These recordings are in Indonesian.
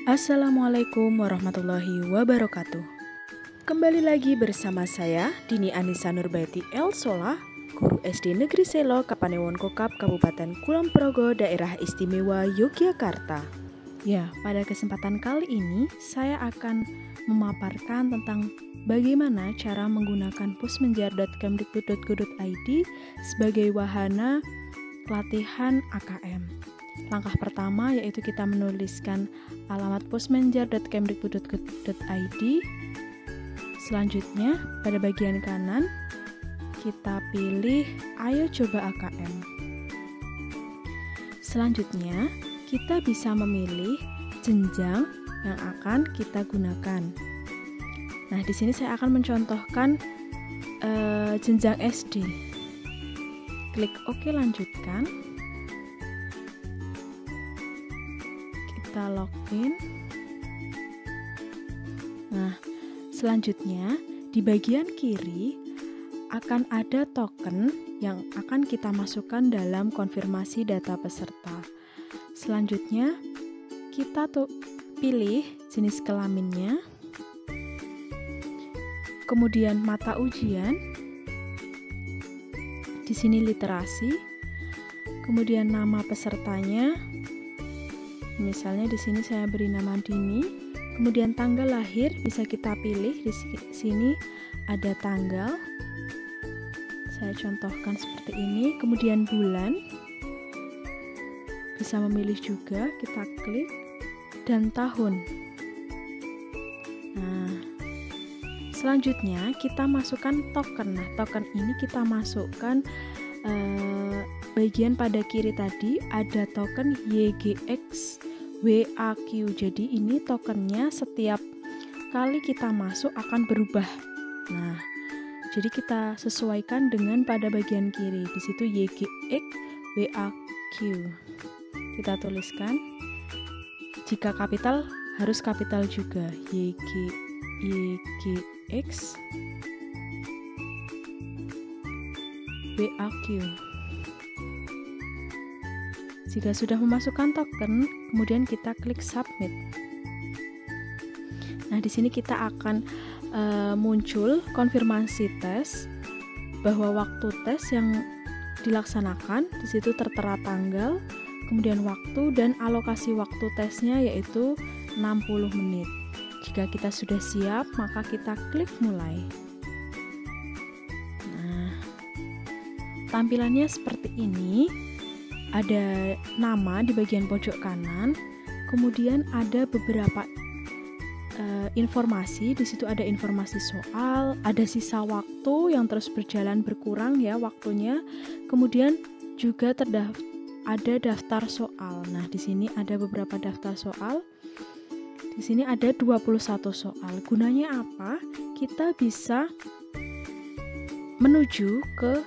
Assalamualaikum warahmatullahi wabarakatuh. Kembali lagi bersama saya, Dini Anissa Nurbaiti Elsola, Guru SD Negeri Selo, Kapanewon Kokap, Kabupaten Kulon Progo, Daerah Istimewa Yogyakarta. Ya, pada kesempatan kali ini saya akan memaparkan tentang bagaimana cara menggunakan pusmenjar.kemdikbud.go.id sebagai wahana latihan AKM. Langkah pertama yaitu kita menuliskan alamat pusmenjar.kemdikbud.go.id. Selanjutnya, pada bagian kanan kita pilih Ayo Coba AKM. Selanjutnya, kita bisa memilih jenjang yang akan kita gunakan. Nah, di sini saya akan mencontohkan jenjang SD. Klik OK, lanjutkan. Kita login. Nah, selanjutnya di bagian kiri akan ada token yang akan kita masukkan dalam konfirmasi data peserta. Selanjutnya kita pilih jenis kelaminnya, kemudian mata ujian, di sini literasi, kemudian nama pesertanya. Misalnya di sini saya beri nama Dini, kemudian tanggal lahir bisa kita pilih. Di sini ada tanggal, saya contohkan seperti ini. Kemudian bulan, bisa memilih juga, kita klik, dan tahun. Nah, selanjutnya kita masukkan token. Nah, token ini kita masukkan bagian pada kiri tadi ada token YGX WAQ. Jadi ini tokennya setiap kali kita masuk akan berubah. Nah, jadi kita sesuaikan dengan pada bagian kiri. Di situ YGX WAQ. Kita tuliskan. Jika kapital harus kapital juga. YGX WAQ. Jika sudah memasukkan token, kemudian kita klik submit. Nah, di sini kita akan muncul konfirmasi tes bahwa waktu tes yang dilaksanakan di situ tertera tanggal, kemudian waktu dan alokasi waktu tesnya yaitu 60 menit. Jika kita sudah siap, maka kita klik mulai. Nah, tampilannya seperti ini. Ada nama di bagian pojok kanan, kemudian ada beberapa informasi. Di situ ada informasi soal, ada sisa waktu yang terus berjalan berkurang ya waktunya. Kemudian juga ada daftar soal. Nah, di sini ada beberapa daftar soal. Di sini ada 21 soal. Gunanya apa? Kita bisa menuju ke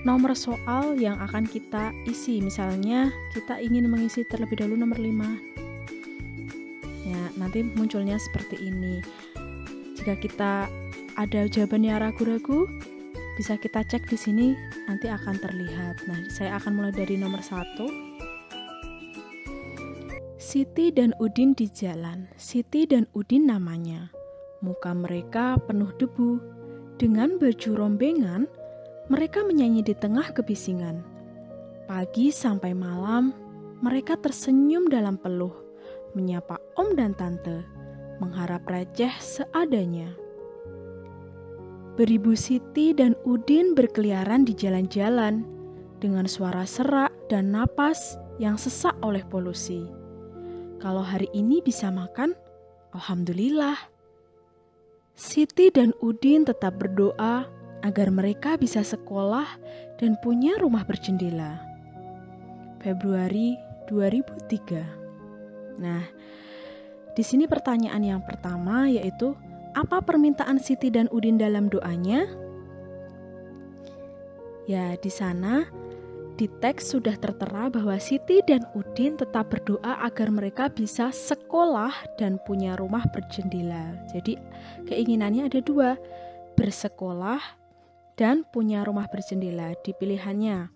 nomor soal yang akan kita isi. Misalnya kita ingin mengisi terlebih dahulu nomor 5. Ya, nanti munculnya seperti ini. Jika kita ada jawabannya ragu-ragu, bisa kita cek di sini, nanti akan terlihat. Nah, saya akan mulai dari nomor 1. Siti dan Udin di jalan. Siti dan Udin namanya. Muka mereka penuh debu. Dengan baju rombengan, mereka menyanyi di tengah kebisingan. Pagi sampai malam, mereka tersenyum dalam peluh, menyapa om dan tante, mengharap receh seadanya. Beribu Siti dan Udin berkeliaran di jalan-jalan, dengan suara serak dan napas yang sesak oleh polusi. Kalau hari ini bisa makan, alhamdulillah. Siti dan Udin tetap berdoa agar mereka bisa sekolah dan punya rumah berjendela. Februari 2003. Nah, di sini pertanyaan yang pertama yaitu, apa permintaan Siti dan Udin dalam doanya? Ya, di sana di teks sudah tertera bahwa Siti dan Udin tetap berdoa agar mereka bisa sekolah dan punya rumah berjendela. Jadi keinginannya ada dua, bersekolah dan punya rumah berjendela. Di pilihannya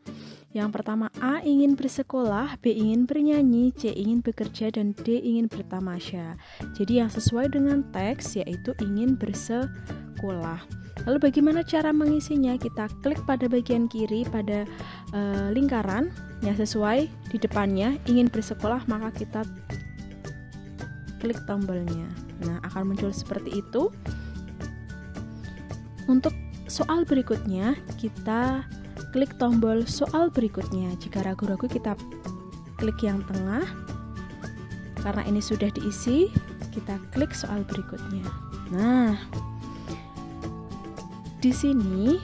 Yang pertama, A ingin bersekolah, B ingin bernyanyi, C ingin bekerja, dan D ingin bertamasya. Jadi yang sesuai dengan teks yaitu ingin bersekolah. Lalu bagaimana cara mengisinya? Kita klik pada bagian kiri pada lingkaran yang sesuai di depannya ingin bersekolah, maka kita klik tombolnya. Nah, akan muncul seperti itu. Untuk soal berikutnya, kita klik tombol soal berikutnya. Jika ragu-ragu, kita klik yang tengah. Karena ini sudah diisi, kita klik soal berikutnya. Nah, di sini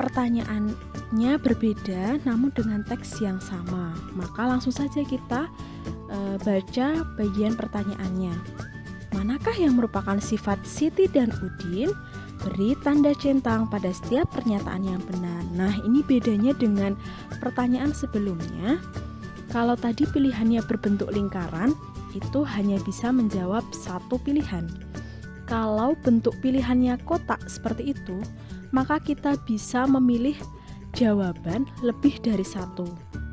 pertanyaannya berbeda namun dengan teks yang sama. Maka langsung saja kita baca bagian pertanyaannya. Manakah yang merupakan sifat Siti dan Udin? Beri tanda centang pada setiap pernyataan yang benar. Nah, ini bedanya dengan pertanyaan sebelumnya. Kalau tadi pilihannya berbentuk lingkaran, itu hanya bisa menjawab satu pilihan. Kalau bentuk pilihannya kotak seperti itu, maka kita bisa memilih jawaban lebih dari satu.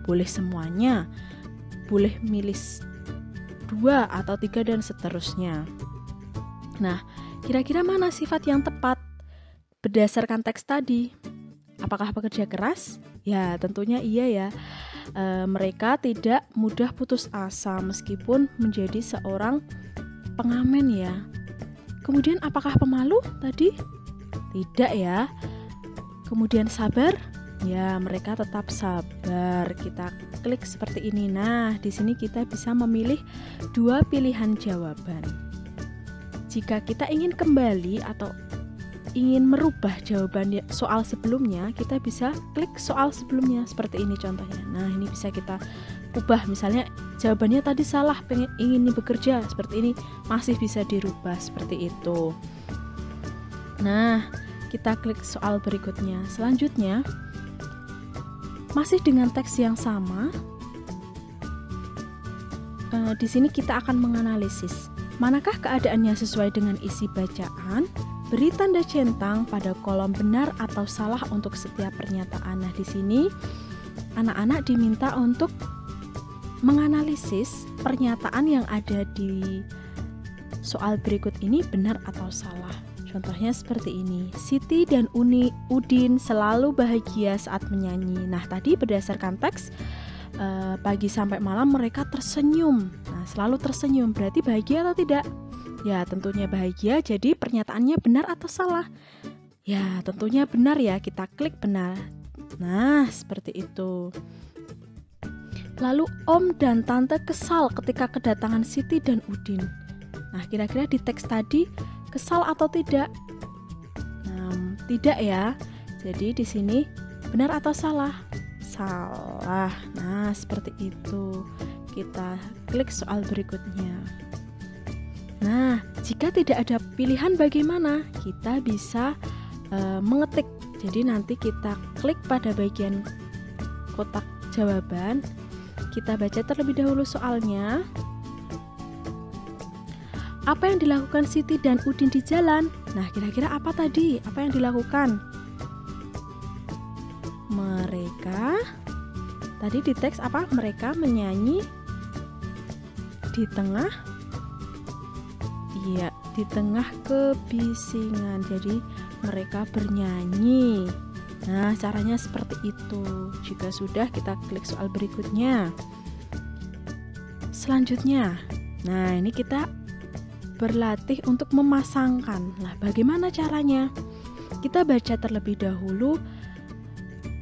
Boleh semuanya, boleh milih 2 atau 3 dan seterusnya. Nah, kira-kira mana sifat yang tepat berdasarkan teks tadi? Apakah pekerja keras? Ya, tentunya iya ya. Mereka tidak mudah putus asa meskipun menjadi seorang pengamen ya. Kemudian apakah pemalu tadi? Tidak ya. Kemudian sabar? Ya, mereka tetap sabar. Kita klik seperti ini. Nah, di sini kita bisa memilih 2 pilihan jawaban. Jika kita ingin kembali atau ingin merubah jawaban soal sebelumnya, kita bisa klik soal sebelumnya seperti ini contohnya. Nah, ini bisa kita ubah. Misalnya jawabannya tadi salah, ingin bekerja seperti ini, masih bisa dirubah seperti itu. Nah, kita klik soal berikutnya. Selanjutnya, masih dengan teks yang sama. Di sini kita akan menganalisis manakah keadaannya sesuai dengan isi bacaan. Beri tanda centang pada kolom benar atau salah untuk setiap pernyataan. Nah, di sini anak-anak diminta untuk menganalisis pernyataan yang ada di soal berikut ini benar atau salah. Contohnya seperti ini. Siti dan Udin selalu bahagia saat menyanyi. Nah, tadi berdasarkan teks pagi sampai malam mereka tersenyum. Nah, selalu tersenyum berarti bahagia atau tidak? Ya, tentunya bahagia. Jadi pernyataannya benar atau salah? Ya, tentunya benar ya. Kita klik benar. Nah, seperti itu. Lalu Om dan Tante kesal ketika kedatangan Siti dan Udin. Nah, kira-kira di teks tadi kesal atau tidak? Nah, tidak ya. Jadi di sini benar atau salah? Salah. Nah, seperti itu. Kita klik soal berikutnya. Nah, jika tidak ada pilihan bagaimana? Kita bisa mengetik. Jadi nanti kita klik pada bagian kotak jawaban. Kita baca terlebih dahulu soalnya. Apa yang dilakukan Siti dan Udin di jalan? Nah, kira-kira apa tadi? Apa yang dilakukan? Mereka tadi di teks apa? Mereka menyanyi di tengah, iya, di tengah kebisingan. Jadi mereka bernyanyi. Nah, caranya seperti itu. Jika sudah, kita klik soal berikutnya. Selanjutnya, nah ini kita berlatih untuk memasangkan. Nah, bagaimana caranya? Kita baca terlebih dahulu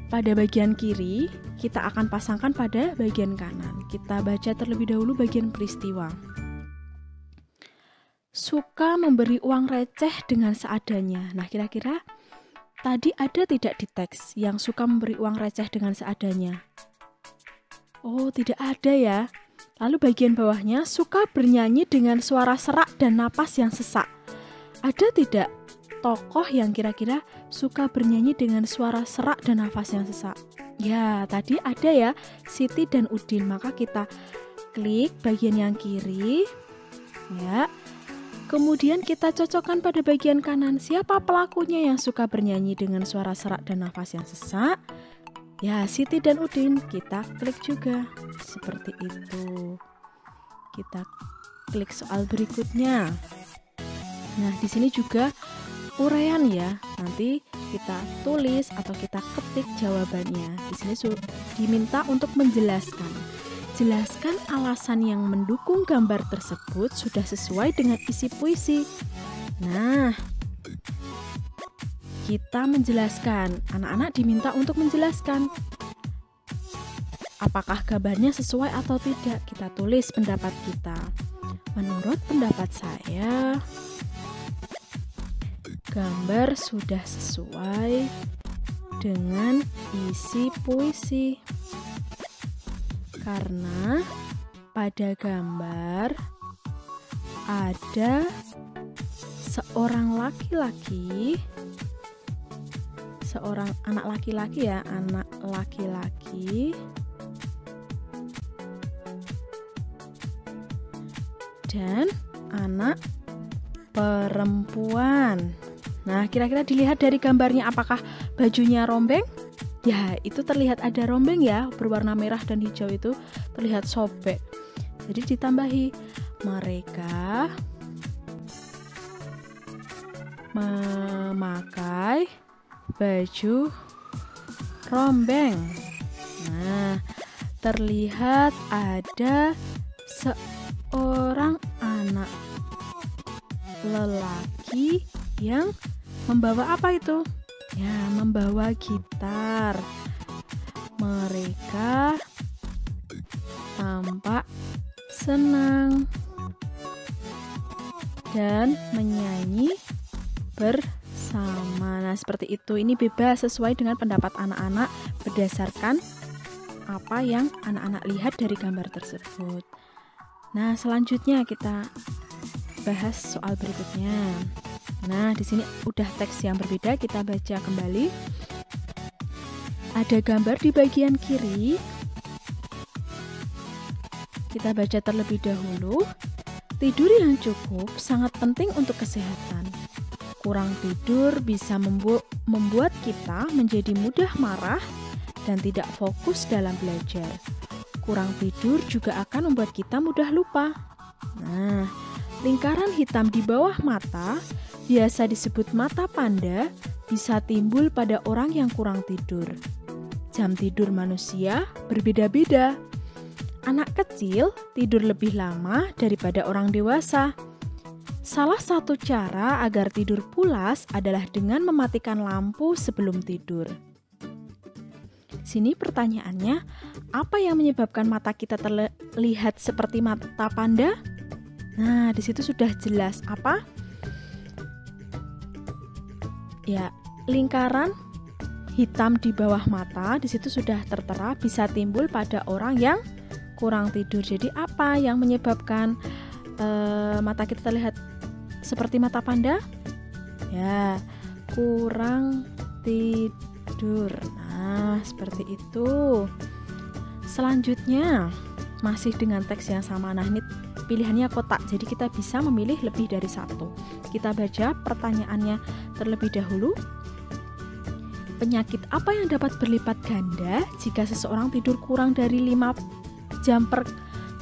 pada bagian kiri, kita akan pasangkan pada bagian kanan. Kita baca terlebih dahulu bagian peristiwa. Suka memberi uang receh dengan seadanya. Nah, kira-kira tadi ada tidak di teks yang suka memberi uang receh dengan seadanya? Oh, tidak ada ya. Lalu bagian bawahnya, suka bernyanyi dengan suara serak dan napas yang sesak. Ada tidak tokoh yang kira-kira suka bernyanyi dengan suara serak dan nafas yang sesak? Ya, tadi ada ya, Siti dan Udin. Maka kita klik bagian yang kiri. Ya. Kemudian kita cocokkan pada bagian kanan. Siapa pelakunya yang suka bernyanyi dengan suara serak dan nafas yang sesak? Ya, Siti dan Udin kita klik juga seperti itu. Kita klik soal berikutnya. Nah, di sini juga uraian ya. Nanti kita tulis atau kita ketik jawabannya. Di sini diminta untuk menjelaskan. Jelaskan alasan yang mendukung gambar tersebut sudah sesuai dengan isi puisi. Nah, kita menjelaskan. Anak-anak diminta untuk menjelaskan apakah gambarnya sesuai atau tidak. Kita tulis pendapat kita. Menurut pendapat saya, gambar sudah sesuai dengan isi puisi. Karena pada gambar ada seorang laki-laki, seorang anak laki-laki ya, anak laki-laki dan anak perempuan. Nah, kira-kira dilihat dari gambarnya apakah bajunya rombeng? Ya, itu terlihat ada rombeng ya, berwarna merah dan hijau itu terlihat sobek. Jadi ditambahi mereka memakai baju rombeng. Nah, terlihat ada seorang anak lelaki yang membawa apa itu? Ya, membawa gitar. Mereka tampak senang dan menyanyi bersama. Nah, seperti itu. Ini bebas sesuai dengan pendapat anak-anak berdasarkan apa yang anak-anak lihat dari gambar tersebut. Nah, selanjutnya kita bahas soal berikutnya. Nah, di sini udah teks yang berbeda, kita baca kembali. Ada gambar di bagian kiri. Kita baca terlebih dahulu. Tidur yang cukup sangat penting untuk kesehatan. Kurang tidur bisa membuat kita menjadi mudah marah dan tidak fokus dalam belajar. Kurang tidur juga akan membuat kita mudah lupa. Nah, lingkaran hitam di bawah mata, biasa disebut mata panda, bisa timbul pada orang yang kurang tidur. Jam tidur manusia berbeda-beda. Anak kecil tidur lebih lama daripada orang dewasa. Salah satu cara agar tidur pulas adalah dengan mematikan lampu sebelum tidur. Sini pertanyaannya, apa yang menyebabkan mata kita terlihat seperti mata panda? Nah, di situ sudah jelas apa? Ya, lingkaran hitam di bawah mata di situ sudah tertera bisa timbul pada orang yang kurang tidur. Jadi apa yang menyebabkan mata kita terlihat seperti mata panda? Ya, kurang tidur. Nah, seperti itu. Selanjutnya masih dengan teks yang sama. Nah, ini pilihannya kotak, jadi kita bisa memilih lebih dari satu. Kita baca pertanyaannya terlebih dahulu. Penyakit apa yang dapat berlipat ganda jika seseorang tidur kurang dari 5 jam per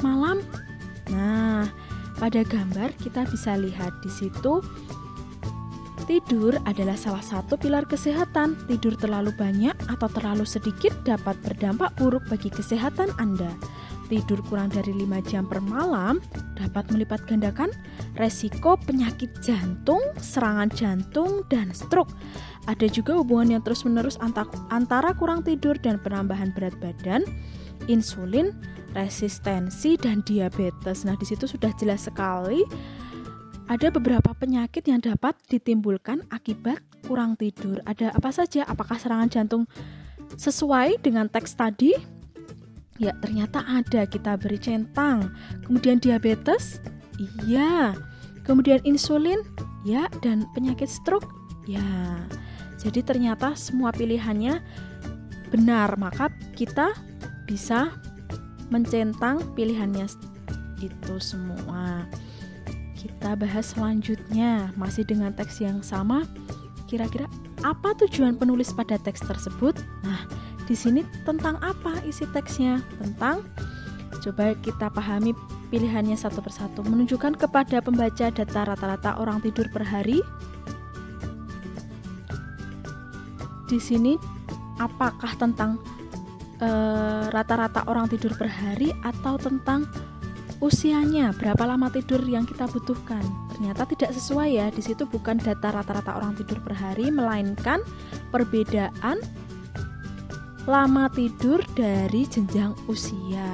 malam? Nah, pada gambar kita bisa lihat di situ tidur adalah salah satu pilar kesehatan. Tidur terlalu banyak atau terlalu sedikit dapat berdampak buruk bagi kesehatan Anda. Tidur kurang dari 5 jam per malam dapat melipat gandakan resiko penyakit jantung, serangan jantung, dan stroke. Ada juga hubungan yang terus-menerus antara kurang tidur dan penambahan berat badan, insulin, resistensi, dan diabetes. Nah, di situ sudah jelas sekali ada beberapa penyakit yang dapat ditimbulkan akibat kurang tidur. Ada apa saja? Apakah serangan jantung sesuai dengan teks tadi? Ya, ternyata ada. Kita beri centang. Kemudian diabetes? Iya. Kemudian insulin? Ya. Dan penyakit stroke? Ya. Jadi ternyata semua pilihannya benar. Maka kita bisa mencentang pilihannya itu semua. Kita bahas selanjutnya. Masih dengan teks yang sama. Kira-kira apa tujuan penulis pada teks tersebut? Nah, di sini tentang apa isi teksnya? Tentang, coba kita pahami pilihannya satu persatu. Menunjukkan kepada pembaca data rata-rata orang tidur per hari. Di sini apakah tentang rata-rata orang tidur per hari atau tentang usianya, berapa lama tidur yang kita butuhkan? Ternyata tidak sesuai ya. Di situ bukan data rata-rata orang tidur per hari, melainkan perbedaan lama tidur dari jenjang usia.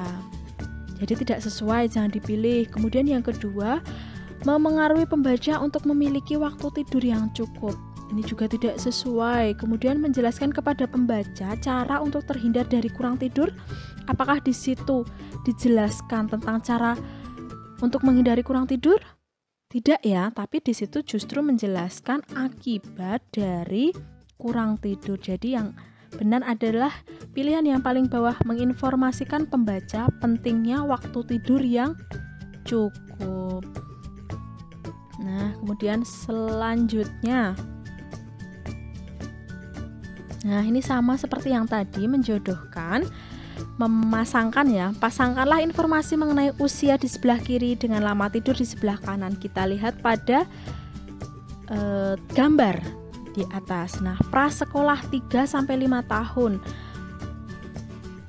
Jadi tidak sesuai, jangan dipilih. Kemudian yang kedua, memengaruhi pembaca untuk memiliki waktu tidur yang cukup. Ini juga tidak sesuai. Kemudian menjelaskan kepada pembaca cara untuk terhindar dari kurang tidur. Apakah di situ dijelaskan tentang cara untuk menghindari kurang tidur? Tidak ya, tapi di situ justru menjelaskan akibat dari kurang tidur. Jadi yang benar adalah pilihan yang paling bawah, menginformasikan pembaca pentingnya waktu tidur yang cukup. Nah, kemudian selanjutnya. Nah, ini sama seperti yang tadi, menjodohkan, memasangkan ya. Pasangkanlah informasi mengenai usia di sebelah kiri dengan lama tidur di sebelah kanan. Kita lihat pada gambar di atas. Nah, prasekolah 3-5 tahun.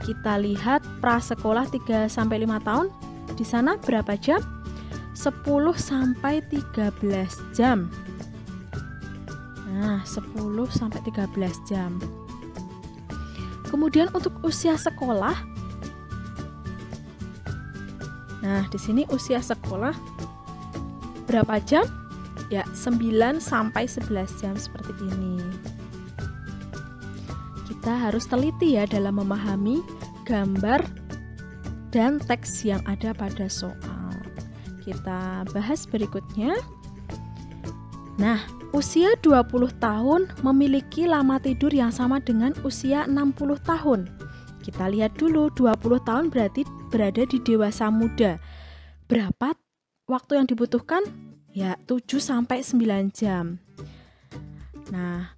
Kita lihat prasekolah 3-5 tahun. Di sana berapa jam? 10-13 jam. Nah, 10-13 jam. Kemudian untuk usia sekolah. Nah, di sini usia sekolah berapa jam? Ya, 9-11 jam seperti ini. Kita harus teliti ya dalam memahami gambar dan teks yang ada pada soal. Kita bahas berikutnya. Nah, usia 20 tahun memiliki lama tidur yang sama dengan usia 60 tahun. Kita lihat dulu, 20 tahun berarti berada di dewasa muda. Berapa waktu yang dibutuhkan? Ya, 7-9 jam. Nah,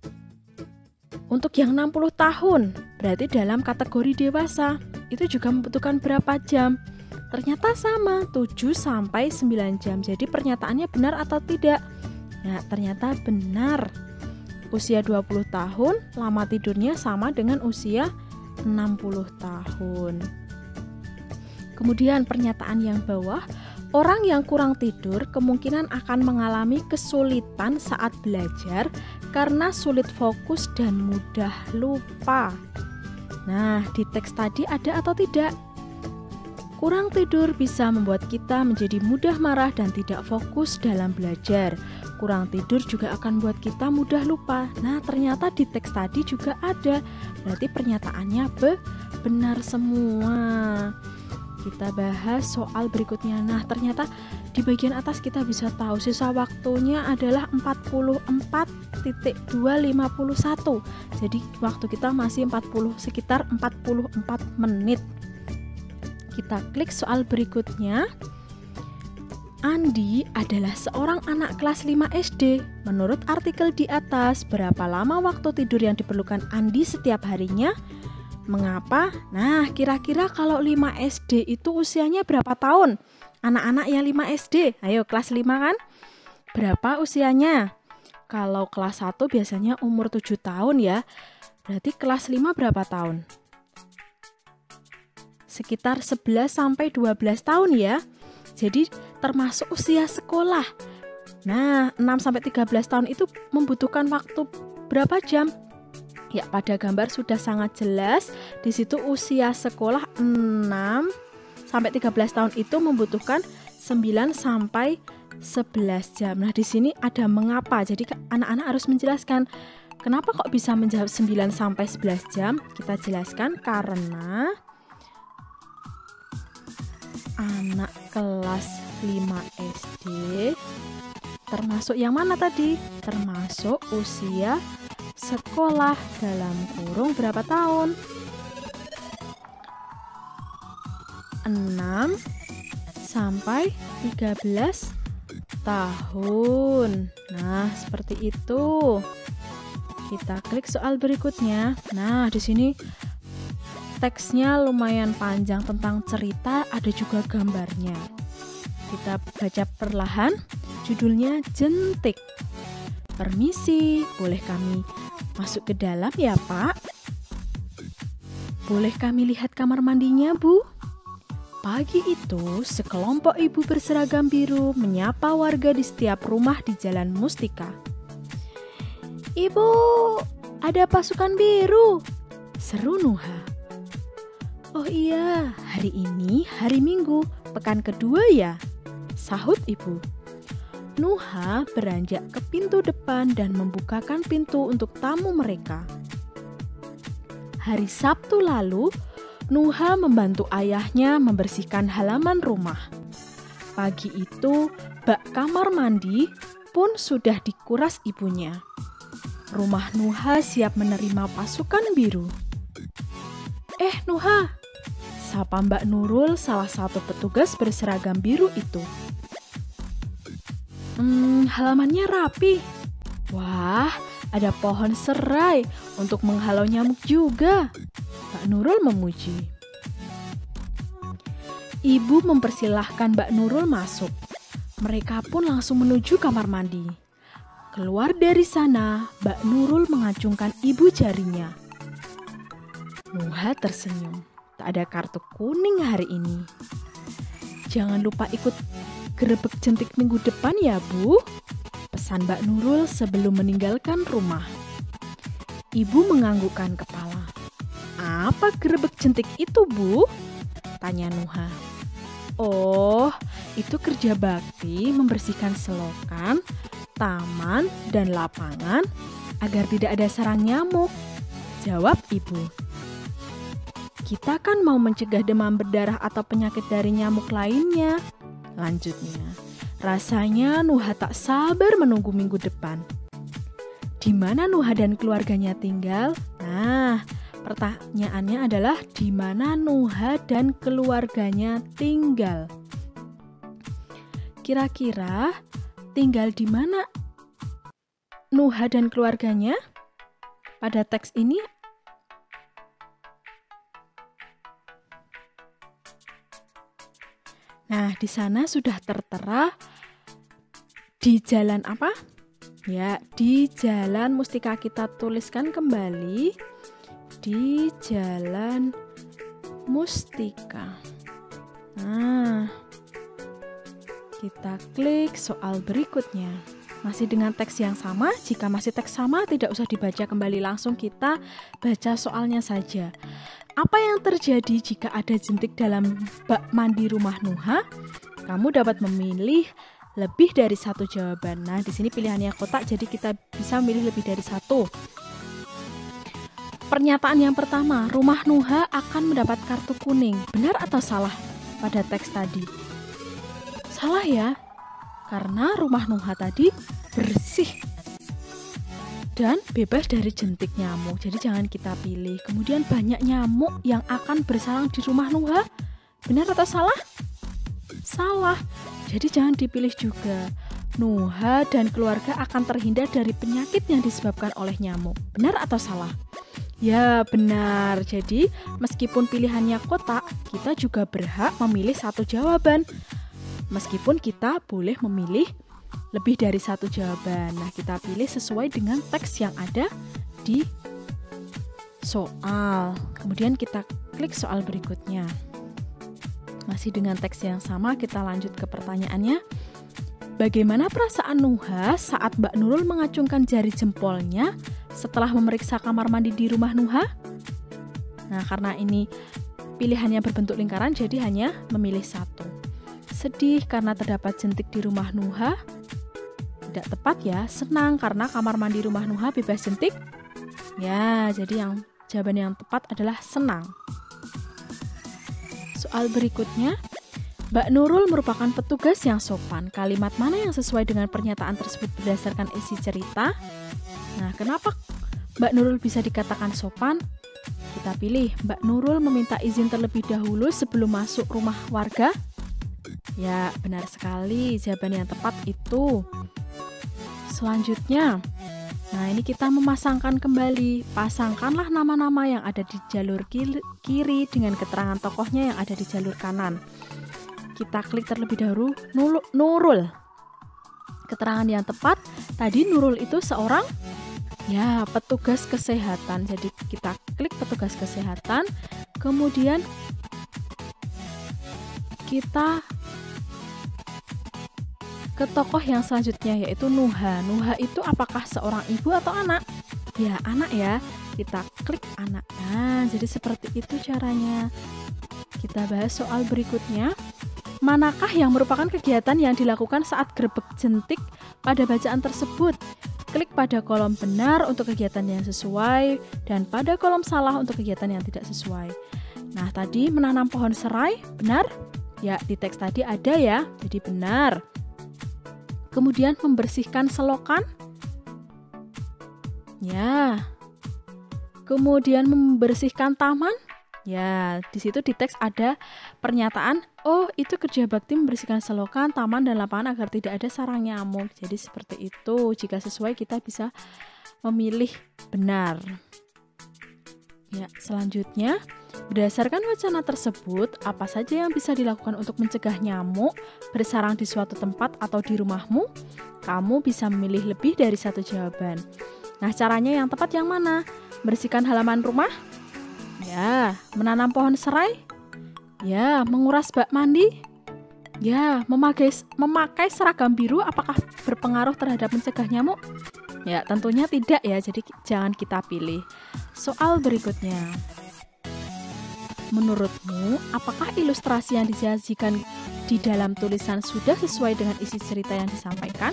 untuk yang 60 tahun berarti dalam kategori dewasa, itu juga membutuhkan berapa jam? Ternyata sama, 7-9 jam. Jadi pernyataannya benar atau tidak? Nah, ternyata benar. Usia 20 tahun, lama tidurnya sama dengan usia 60 tahun. Kemudian pernyataan yang bawah, orang yang kurang tidur kemungkinan akan mengalami kesulitan saat belajar karena sulit fokus dan mudah lupa. Nah, di teks tadi ada atau tidak? Kurang tidur bisa membuat kita menjadi mudah marah dan tidak fokus dalam belajar. Kurang tidur juga akan membuat kita mudah lupa. Nah, ternyata di teks tadi juga ada. Berarti pernyataannya benar semua. Kita bahas soal berikutnya. Nah, ternyata di bagian atas kita bisa tahu sisa waktunya adalah 44.251. Jadi waktu kita masih sekitar 44 menit. Kita klik soal berikutnya. Andi adalah seorang anak kelas 5 SD. Menurut artikel di atas, berapa lama waktu tidur yang diperlukan Andi setiap harinya? Mengapa? Nah, kira-kira kalau 5 SD itu usianya berapa tahun? Anak-anak yang 5 SD, ayo kelas 5 kan? Berapa usianya? Kalau kelas 1 biasanya umur 7 tahun ya. Berarti kelas 5 berapa tahun? Sekitar 11-12 tahun ya. Jadi termasuk usia sekolah. Nah, 6-13 tahun itu membutuhkan waktu berapa jam? Ya, pada gambar sudah sangat jelas. Di situ usia sekolah 6-13 tahun itu membutuhkan 9-11 jam. Nah, di sini ada mengapa. Jadi anak-anak harus menjelaskan kenapa kok bisa menjawab 9-11 jam. Kita jelaskan karena anak kelas 5 SD termasuk yang mana tadi? Termasuk usia sekolah dalam kurung berapa tahun? 6-13 tahun. Nah, seperti itu. Kita klik soal berikutnya. Nah, di sini Teksnya lumayan panjang tentang cerita, ada juga gambarnya. Kita baca perlahan, judulnya Jentik. Permisi, boleh kami masuk ke dalam ya, Pak? Boleh kami lihat kamar mandinya, Bu? Pagi itu, sekelompok ibu berseragam biru menyapa warga di setiap rumah di Jalan Mustika. Ibu, ada pasukan biru, seru Nuha. Oh iya, hari ini hari Minggu, pekan kedua ya, sahut ibu. Nuha beranjak ke pintu depan dan membukakan pintu untuk tamu mereka. Hari Sabtu lalu, Nuha membantu ayahnya membersihkan halaman rumah. Pagi itu, bak kamar mandi pun sudah dikuras ibunya. Rumah Nuha siap menerima pasukan biru. Nuha, sapa Mbak Nurul, salah satu petugas berseragam biru itu. Halamannya rapi. Wah, ada pohon serai untuk menghalau nyamuk juga. Mbak Nurul memuji. Ibu mempersilahkan Mbak Nurul masuk. Mereka pun langsung menuju kamar mandi. Keluar dari sana, Mbak Nurul mengacungkan ibu jarinya. Nuha tersenyum. Tak ada kartu kuning hari ini. Jangan lupa ikut gerebek jentik minggu depan ya, Bu. Pesan Mbak Nurul sebelum meninggalkan rumah. Ibu menganggukkan kepala. Apa gerebek jentik itu, Bu? Tanya Nuha. Oh, itu kerja bakti membersihkan selokan, taman, dan lapangan agar tidak ada sarang nyamuk. Jawab ibu. Kita kan mau mencegah demam berdarah atau penyakit dari nyamuk lainnya. Lanjutnya. Rasanya Nuha tak sabar menunggu minggu depan. Di mana Nuha dan keluarganya tinggal? Nah, pertanyaannya adalah di mana Nuha dan keluarganya tinggal. Kira-kira tinggal di mana Nuha dan keluarganya pada teks ini? Nah, di sana sudah tertera di jalan apa? Ya, di Jalan Mustika. Kita tuliskan kembali di Jalan Mustika. Nah, kita klik soal berikutnya. Masih dengan teks yang sama. Jika masih teks sama, tidak usah dibaca kembali, langsung kita baca soalnya saja. Apa yang terjadi jika ada jentik dalam bak mandi rumah Nuha? Kamu dapat memilih lebih dari satu jawaban. Nah, di sini pilihannya kotak, jadi kita bisa memilih lebih dari satu. Pernyataan yang pertama, rumah Nuha akan mendapat kartu kuning. Benar atau salah pada teks tadi? Salah ya, karena rumah Nuha tadi bersih dan bebas dari jentik nyamuk. Jadi jangan kita pilih. Kemudian banyak nyamuk yang akan bersarang di rumah Nuha. Benar atau salah? Salah. Jadi jangan dipilih juga. Nuha dan keluarga akan terhindar dari penyakit yang disebabkan oleh nyamuk. Benar atau salah? Ya, benar. Jadi, meskipun pilihannya kotak, kita juga berhak memilih satu jawaban. Meskipun kita boleh memilih lebih dari satu jawaban. Nah, kita pilih sesuai dengan teks yang ada di soal. Kemudian kita klik soal berikutnya. Masih dengan teks yang sama, kita lanjut ke pertanyaannya. Bagaimana perasaan Nuha saat Mbak Nurul mengacungkan jari jempolnya setelah memeriksa kamar mandi di rumah Nuha? Nah, karena ini pilihannya berbentuk lingkaran, jadi hanya memilih satu. Sedih karena terdapat jentik di rumah Nuha? Tidak tepat ya. Senang karena kamar mandi rumah Nuha bebas jentik? Ya, jadi jawaban yang tepat adalah senang. Soal berikutnya, Mbak Nurul merupakan petugas yang sopan. Kalimat mana yang sesuai dengan pernyataan tersebut berdasarkan isi cerita? Nah, kenapa Mbak Nurul bisa dikatakan sopan? Kita pilih, Mbak Nurul meminta izin terlebih dahulu sebelum masuk rumah warga. Ya, benar sekali. Jawaban yang tepat itu. Selanjutnya, Nah, ini kita memasangkan kembali. Pasangkanlah nama-nama yang ada di jalur kiri dengan keterangan tokohnya yang ada di jalur kanan. Kita klik terlebih dahulu Nurul. Keterangan yang tepat, tadi Nurul itu seorang petugas kesehatan. Jadi kita klik petugas kesehatan, kemudian kita ke tokoh yang selanjutnya yaitu Nuha. Nuha itu apakah seorang ibu atau anak? Ya, anak ya. Kita klik anak. Nah, jadi seperti itu caranya. Kita bahas soal berikutnya. Manakah yang merupakan kegiatan yang dilakukan saat grebek jentik pada bacaan tersebut? Klik pada kolom benar untuk kegiatan yang sesuai dan pada kolom salah untuk kegiatan yang tidak sesuai. Nah, tadi menanam pohon serai, benar? Ya, di teks tadi ada ya, jadi benar. Kemudian membersihkan selokan. Ya. Kemudian membersihkan taman. Ya, di situ di teks ada pernyataan, oh itu kerja bakti membersihkan selokan, taman, dan lapangan agar tidak ada sarang nyamuk. Jadi seperti itu. Jika sesuai kita bisa memilih benar. Ya, selanjutnya, berdasarkan wacana tersebut, apa saja yang bisa dilakukan untuk mencegah nyamuk bersarang di suatu tempat atau di rumahmu? Kamu bisa memilih lebih dari satu jawaban. Nah, caranya yang tepat yang mana? Bersihkan halaman rumah? Ya. Menanam pohon serai? Ya. Menguras bak mandi? Ya. Memakai seragam biru apakah berpengaruh terhadap mencegah nyamuk? Ya, tentunya tidak ya, jadi jangan kita pilih. Soal berikutnya. Menurutmu, apakah ilustrasi yang disajikan di dalam tulisan sudah sesuai dengan isi cerita yang disampaikan?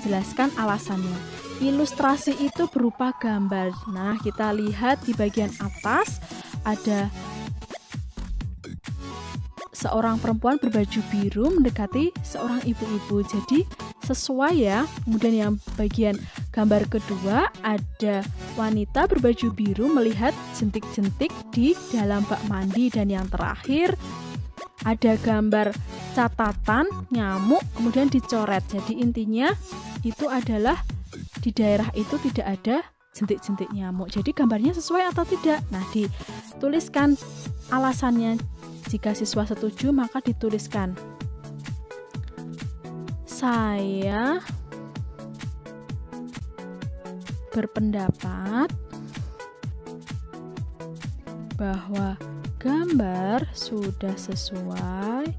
Jelaskan alasannya. Ilustrasi itu berupa gambar. Nah, kita lihat di bagian atas ada seorang perempuan berbaju biru mendekati seorang ibu-ibu. Jadi sesuai ya. Kemudian yang bagian gambar kedua ada wanita berbaju biru melihat jentik-jentik di dalam bak mandi. Dan yang terakhir ada gambar catatan nyamuk kemudian dicoret. Jadi intinya itu adalah di daerah itu tidak ada jentik-jentik nyamuk. Jadi gambarnya sesuai atau tidak? Nah, dituliskan alasannya. Jika siswa setuju maka dituliskan, saya berpendapat bahwa gambar sudah sesuai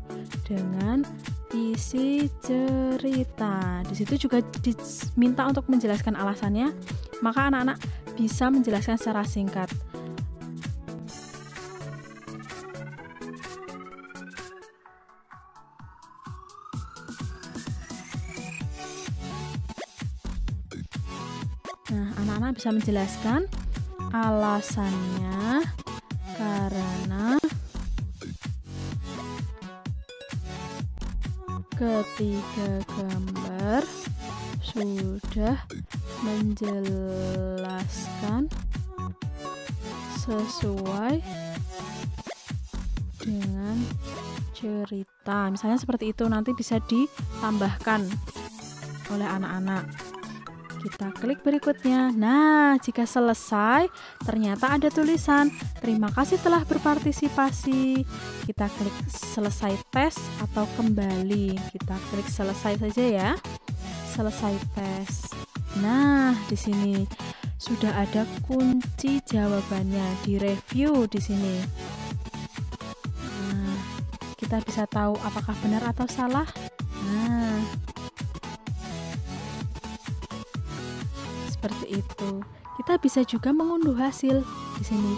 dengan isi cerita. Di situ juga diminta untuk menjelaskan alasannya, maka anak-anak bisa menjelaskan secara singkat. Nah, anak-anak bisa menjelaskan alasannya karena ketiga gambar sudah menjelaskan sesuai dengan cerita. Misalnya seperti itu, nanti bisa ditambahkan oleh anak-anak. Kita klik berikutnya. Nah, jika selesai, ternyata ada tulisan, terima kasih telah berpartisipasi. Kita klik selesai tes atau kembali. Kita klik selesai saja ya. Selesai tes. Nah, di sini sudah ada kunci jawabannya, di review di sini. Nah, kita bisa tahu apakah benar atau salah. Nah, seperti itu. Kita bisa juga mengunduh hasil di sini.